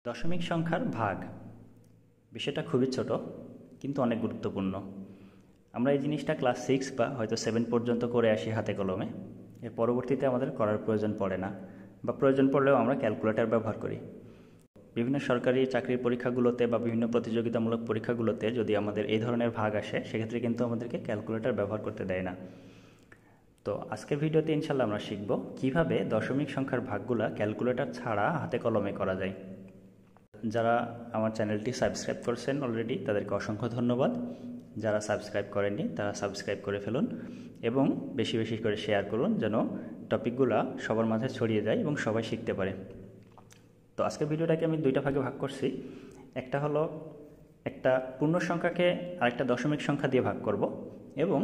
দশমিক সংখ্যার ভাগ বিষয়টা খুবই ছোট কিন্তু অনেক গুরুত্বপূর্ণ। আমরা এই জিনিসটা ক্লাস 6 বা হয়তো 7 পর্যন্ত করে আসি হাতে কলমে। এর পরবর্তীতে আমাদের করার প্রয়োজন পড়ে না, বা প্রয়োজন পড়লেও আমরা ক্যালকুলেটর ব্যবহার করি। বিভিন্ন সরকারি চাকরির পরীক্ষাগুলোতে বা বিভিন্ন প্রতিযোগিতামূলক পরীক্ষাগুলোতে যদি আমাদের এই ধরনের ভাগ আসে, সেক্ষেত্রে কিন্তু আমাদেরকে ক্যালকুলেটর ব্যবহার করতে দেয় না। তো আজকের ভিডিওতে ইনশাল্লাহ আমরা শিখব কিভাবে দশমিক সংখ্যার ভাগগুলা ক্যালকুলেটর ছাড়া হাতে কলমে করা যায়। যারা আমার চ্যানেলটি সাবস্ক্রাইব করছেন অলরেডি, তাদেরকে অসংখ্য ধন্যবাদ। যারা সাবস্ক্রাইব করেননি তারা সাবস্ক্রাইব করে ফেলুন এবং বেশি বেশি করে শেয়ার করুন, যেন টপিকগুলো সবার মাঝে ছড়িয়ে যায় এবং সবাই শিখতে পারে। তো আজকের ভিডিওটাকে আমি দুইটা ভাগে ভাগ করছি। একটা হলো একটা পূর্ণ সংখ্যাকে আরেকটা দশমিক সংখ্যা দিয়ে ভাগ করব, এবং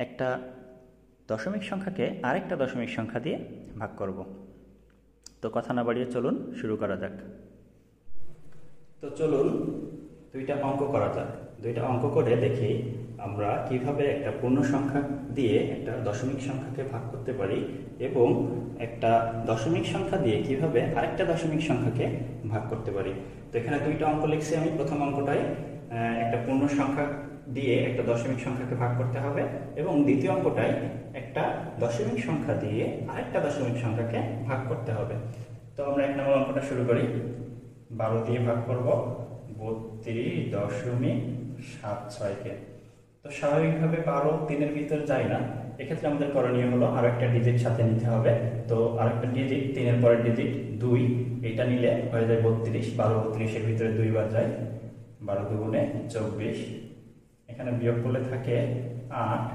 একটা দশমিক সংখ্যাকে আরেকটা দশমিক সংখ্যা দিয়ে ভাগ করব। তো কথা না বাড়িয়ে চলুন শুরু করা যাক। তো চলুন দুইটা অঙ্ক করা যাক। দুইটা অঙ্ক করে দেখি আমরা কিভাবে একটা পূর্ণ সংখ্যা দিয়ে একটা দশমিক সংখ্যাকে ভাগ করতে পারি, এবং একটা দশমিক সংখ্যা দিয়ে কিভাবে আরেকটা দশমিক সংখ্যাকে ভাগ করতে পারি। তো এখানে দুইটা অঙ্ক লিখছি আমি। প্রথম অঙ্কটায় একটা পূর্ণ সংখ্যা দিয়ে একটা দশমিক সংখ্যাকে ভাগ করতে হবে, এবং দ্বিতীয় অঙ্কটায় একটা দশমিক সংখ্যা দিয়ে আরেকটা দশমিক সংখ্যাকে ভাগ করতে হবে। তো আমরা 1 নম্বর অঙ্কটা শুরু করি। 12 দিয়ে ভাগ করব 32.76-কে। তো স্বাভাবিকভাবে 12 3-এর ভিতরে যায় না, এক্ষেত্রে আমাদের করণীয় হলো আরো একটা ডিজিট সাথে নিতে হবে। তো আরেকটা ডিজিট, 3-এর পরের ডিজিট 2, এটা নিলে হয়ে যায় 32। 12 32-এর ভিতরে 2 বার যায়, 12 দুগুণে 24। এখানে বিয়োগ করলে থাকে 8।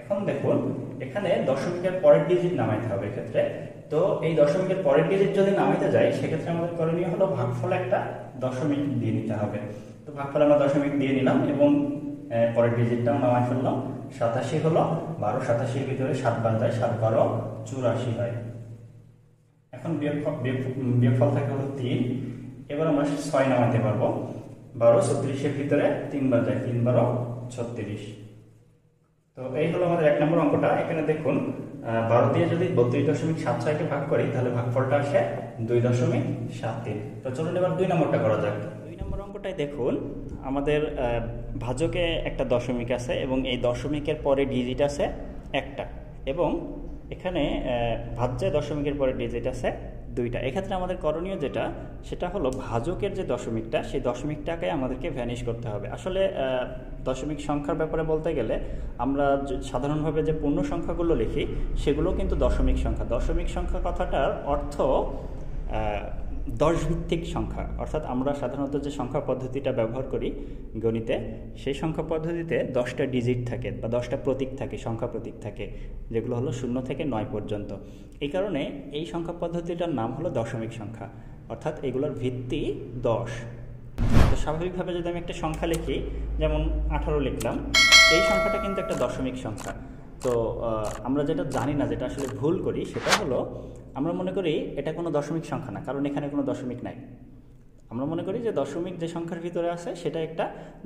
এখন দেখুন এখানে দশমিকের পরের ডিজিট নামাইতে হবে এক্ষেত্রে। তো এই দশমিকের পরের ডিজিট যদি নামাইতে যায়, সেক্ষেত্রে আমাদের করণীয় হলো ভাগফলে একটা দশমিক দিয়ে নিতে হবে। তো ভাগফলে আমরা দশমিক দিয়ে নিলাম এবং পরের ডিজিটটাও নামাই ফেললাম। 87 হলো, 12 87-এর ভিতরে 7 বার যায়, 7 12 84 হয়। এখন বিয়োগফল থাকে হলো 3। এবার আমরা 6 নামাতে পারবো। 12 36-এর ভিতরে 3 বার যায়, 3 12 36। তো এই হলো আমাদের 1 নম্বর অঙ্কটা। এখানে দেখুন 12 দিয়ে যদি 32.76-কে ভাগ করি, তাহলে ভাগফলটা আসে 2.73। তো চলুন এবার 2 নম্বরটা করা যাক। 2 নম্বর অঙ্কটায় দেখুন আমাদের ভাজকে একটা দশমিক আছে, এবং এই দশমিকের পরে ডিজিট আছে একটা, এবং এখানে ভাজ্যে দশমিকের পরে ডিজিট আছে 2টা। এক্ষেত্রে আমাদের করণীয় যেটা, সেটা হলো ভাজকের যে দশমিকটা, সেই দশমিকটাকে আমাদেরকে ভ্যানিশ করতে হবে। আসলে দশমিক সংখ্যার ব্যাপারে বলতে গেলে আমরা সাধারণভাবে যে পূর্ণ সংখ্যাগুলো লিখি, সেগুলো কিন্তু দশমিক সংখ্যা। দশমিক সংখ্যা কথাটার অর্থ 10 ভিত্তিক সংখ্যা। অর্থাৎ আমরা সাধারণত যে সংখ্যা পদ্ধতিটা ব্যবহার করি গণিতে, সেই সংখ্যা পদ্ধতিতে 10টা ডিজিট থাকে বা 10টা প্রতীক থাকে, সংখ্যা প্রতীক থাকে, যেগুলো হলো 0 থেকে 9 পর্যন্ত। এই কারণে এই সংখ্যা পদ্ধতিটার নাম হলো দশমিক সংখ্যা, অর্থাৎ এগুলোর ভিত্তি 10। তো স্বাভাবিকভাবে যদি আমি একটা সংখ্যা লিখি, যেমন 18 লিখলাম, এই সংখ্যাটা কিন্তু একটা দশমিক সংখ্যা। তো আমরা যেটা জানি না, যেটা আসলে ভুল করি, সেটা হলো আমরা মনে করি এটা কোনো দশমিক সংখ্যা না, কারণ এখানে কোনো দশমিক নাই। আমরা মনে করি যে দশমিক যে সংখ্যার ভিতরে আছে সেটা একটা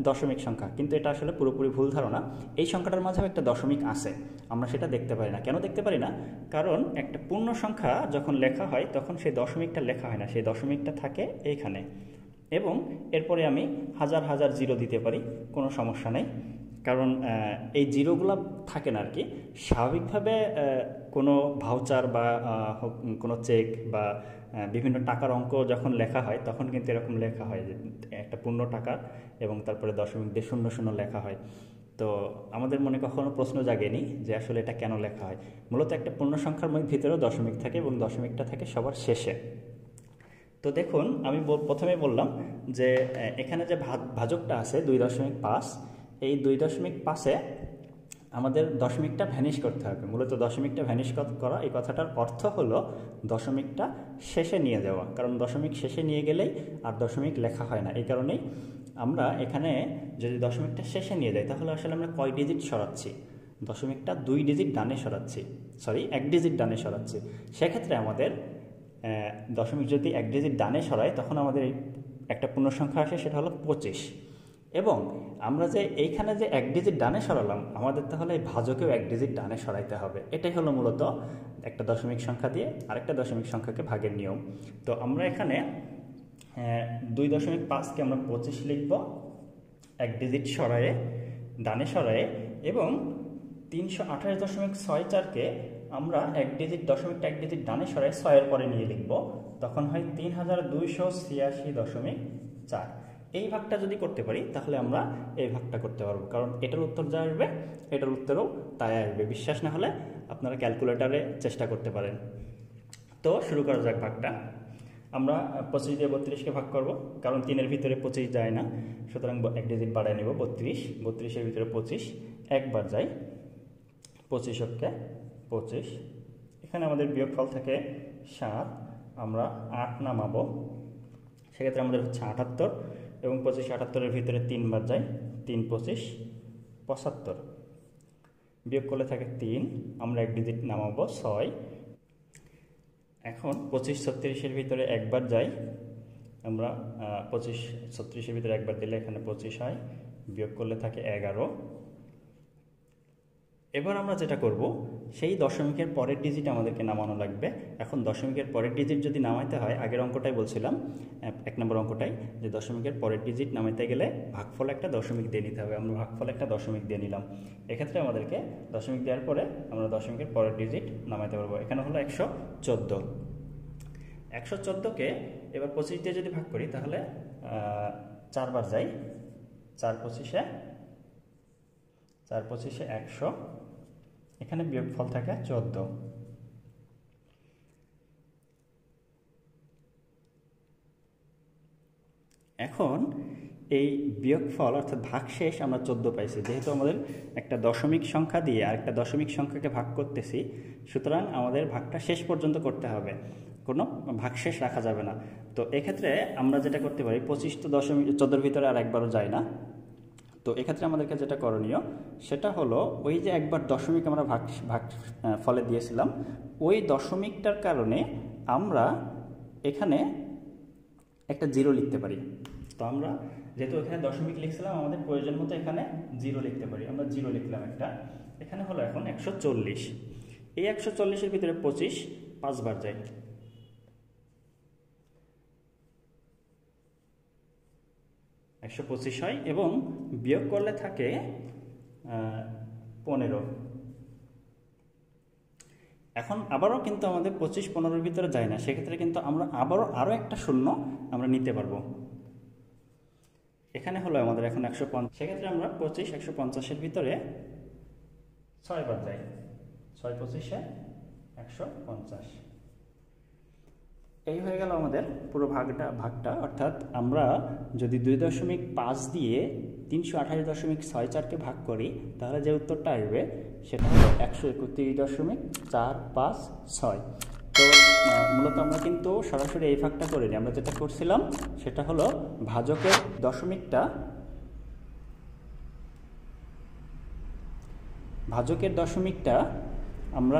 দশমিক সংখ্যা, কিন্তু এটা আসলে পুরোপুরি ভুল ধারণা। এই সংখ্যাটার মাঝেও একটা দশমিক আছে, আমরা সেটা দেখতে পারি না। কেন দেখতে পারি না? কারণ একটা পূর্ণ সংখ্যা যখন লেখা হয়, তখন সেই দশমিকটা লেখা হয় না, সেই দশমিকটা থাকে এইখানে, এবং এরপরে আমি হাজার হাজার জিরো দিতে পারি, কোনো সমস্যা নেই। কারণ এই জিরোগুলো থাকে না আর কি। স্বাভাবিকভাবে কোনো ভাউচার বা কোনো চেক বা বিভিন্ন টাকার অঙ্ক যখন লেখা হয়, তখন কিন্তু এরকম লেখা হয় যে একটা পূর্ণ টাকা এবং তারপরে দশমিক দিয়ে 00 লেখা হয়। তো আমাদের মনে কখনো প্রশ্ন জাগেনি যে আসলে এটা কেন লেখা হয়। মূলত একটা পূর্ণ সংখ্যার ভিতরেও দশমিক থাকে, এবং দশমিকটা থাকে সবার শেষে। তো দেখুন আমি প্রথমে বললাম যে এখানে যে ভাজকটা আছে 2.5, এই 2.5-এ আমাদের দশমিকটা ভ্যানিশ করতে হবে। মূলত দশমিকটা ভ্যানিশ করা, এই কথাটার অর্থ হলো দশমিকটা শেষে নিয়ে যাওয়া, কারণ দশমিক শেষে নিয়ে গেলেই আর দশমিক লেখা হয় না। এই কারণেই আমরা এখানে যদি দশমিকটা শেষে নিয়ে যাই, তাহলে আসলে আমরা কয় ডিজিট সরাচ্ছি? দশমিকটা 2 ডিজিট ডানে সরাচ্ছি, 1 ডিজিট ডানে সরাচ্ছি। সেক্ষেত্রে আমাদের দশমিক যদি 1 ডিজিট ডানে সরাই, তখন আমাদের একটা পূর্ণ সংখ্যা আসে, সেটা হলো 25। এবং আমরা যে এইখানে যে 1 ডিজিট ডানে সরালাম, আমাদের তাহলে এই ভাজকেও 1 ডিজিট ডানে সরাইতে হবে। এটাই হলো মূলত একটা দশমিক সংখ্যা দিয়ে আরেকটা দশমিক সংখ্যাকে ভাগের নিয়ম। তো আমরা এখানে 2.5কে আমরা 25 লিখব এক ডিজিট সরায়ে, ডানে সরায়ে, এবং 328.64কে আমরা এক ডিজিট ডানে সরায়ে 6 এর পরে নিয়ে লিখব, তখন হয় 3286.4। এই ভাগটা যদি করতে পারি তাহলে আমরা এই ভাগটা করতে পারবো, কারণ এটার উত্তর যা আসবে এটার উত্তরও তাই আসবে। বিশ্বাস না হলে আপনারা ক্যালকুলেটরে চেষ্টা করতে পারেন। তো শুরু করা যাক ভাগটা। আমরা 25 দিয়ে 32কে ভাগ করব, কারণ 3-এর ভিতরে 25 যায় না, সুতরাং এক ডিজিট বাড়ায় নেব 32। 32-এর ভিতরে 25 একবার যায়, 25কে 25। এখানে আমাদের বিয়োগফল থাকে 7, আমরা 8 নামাবো, সেক্ষেত্রে আমাদের হচ্ছে 78, এবং 25 78-এর ভিতরে 3 বার যায়, 3 25 75। বিয়োগ করলে থাকে 3, আমরা এক ডিজিট নামাবো 6। এখন 25 36-এর ভিতরে একবার যাই, আমরা 25 36-এর ভিতরে একবার দিলে এখানে 25 হয়, বিয়োগ করলে থাকে 11। এবার আমরা যেটা করব, সেই দশমিকের পরের ডিজিট আমাদেরকে নামানো লাগবে। এখন দশমিকের পরের ডিজিট যদি নামাইতে হয়, আগের অঙ্কটাই বলছিলাম, 1 নম্বর অঙ্কটাই, যে দশমিকের পরের ডিজিট নামাইতে গেলে ভাগফল একটা দশমিক দিয়ে নিতে হবে। আমরা ভাগফল একটা দশমিক দিয়ে নিলাম। এক্ষেত্রে আমাদেরকে দশমিক দেওয়ার পরে আমরা দশমিকের পরের ডিজিট নামাইতে পারবো। এখানে হলো 114। 114কে এবার 25 দিয়ে যদি ভাগ করি তাহলে 4 বার যাই, 4 25-এ 100। এখানে বিয়োগফল থাকে 14। এখন এই বিয়োগফল অর্থাৎ ভাগশেষ আমরা 14 পাইছি। যেহেতু আমাদের একটা দশমিক সংখ্যা দিয়ে আরেকটা দশমিক সংখ্যাকে ভাগ করতেছি, সুতরাং আমাদের ভাগটা শেষ পর্যন্ত করতে হবে, কোনো ভাগশেষ রাখা যাবে না। তো এক্ষেত্রে আমরা যেটা করতে পারি, 25 তো 14-এর ভিতরে আর একবারও যায় না। তো এক্ষেত্রে আমাদেরকে যেটা করণীয় সেটা হলো, ওই যে একবার দশমিক আমরা ভাগ ফলে দিয়েছিলাম, ওই দশমিকটার কারণে আমরা এখানে একটা 0 লিখতে পারি। তো আমরা যেহেতু এখানে দশমিক লিখছিলাম, আমাদের প্রয়োজন মতো এখানে 0 লিখতে পারি। আমরা 0 লিখলাম একটা। এখানে হলো এখন 140। এই 140-এর ভিতরে 25 5 বার যায়, 125 হয়, এবং বিয়োগ করলে থাকে 15। এখন আবারও কিন্তু আমাদের 25-15-এর ভিতরে যায় না, সেক্ষেত্রে কিন্তু আমরা আরও একটা শূন্য আমরা নিতে পারবো। এখানে হলো আমাদের এখন 150, সেক্ষেত্রে আমরা 25 150-এর ভিতরে 6 বার যাই, 6 25-এ 150। এই হয়ে গেল আমাদের পুরো ভাগটা। অর্থাৎ আমরা যদি 2.5 দিয়ে 328.64কে ভাগ করি, তাহলে যে উত্তরটা আসবে সেটা হলো 131.456। তো মূলত আমরা কিন্তু সরাসরি এই ভাগটা করিনি। আমরা যেটা করছিলাম সেটা হলো ভাজকের দশমিকটা আমরা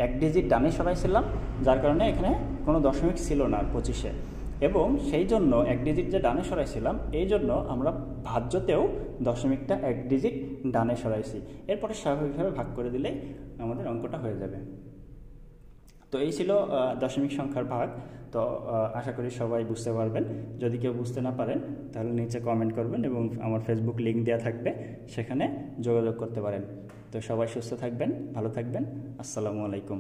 এক ডিজিট ডানে সরাইছিলাম, যার কারণে এখানে কোনো দশমিক ছিল না 25-এ, এবং সেই জন্য এক ডিজিট যে ডানে সরাইছিলাম, এই জন্য আমরা ভাজ্যতেও দশমিকটা এক ডিজিট ডানে সরাইছি। এরপরে স্বাভাবিকভাবে ভাগ করে দিলেই আমাদের অঙ্কটা হয়ে যাবে। তো এই ছিল দশমিক সংখ্যার ভাগ। তো আশা করি সবাই বুঝতে পারবেন। যদি কেউ বুঝতে না পারেন তাহলে নিচে কমেন্ট করবেন, এবং আমার ফেসবুক লিঙ্ক দেওয়া থাকবে, সেখানে যোগাযোগ করতে পারেন। তো সবাই সুস্থ থাকবেন, ভালো থাকবেন। আসসালামু আলাইকুম।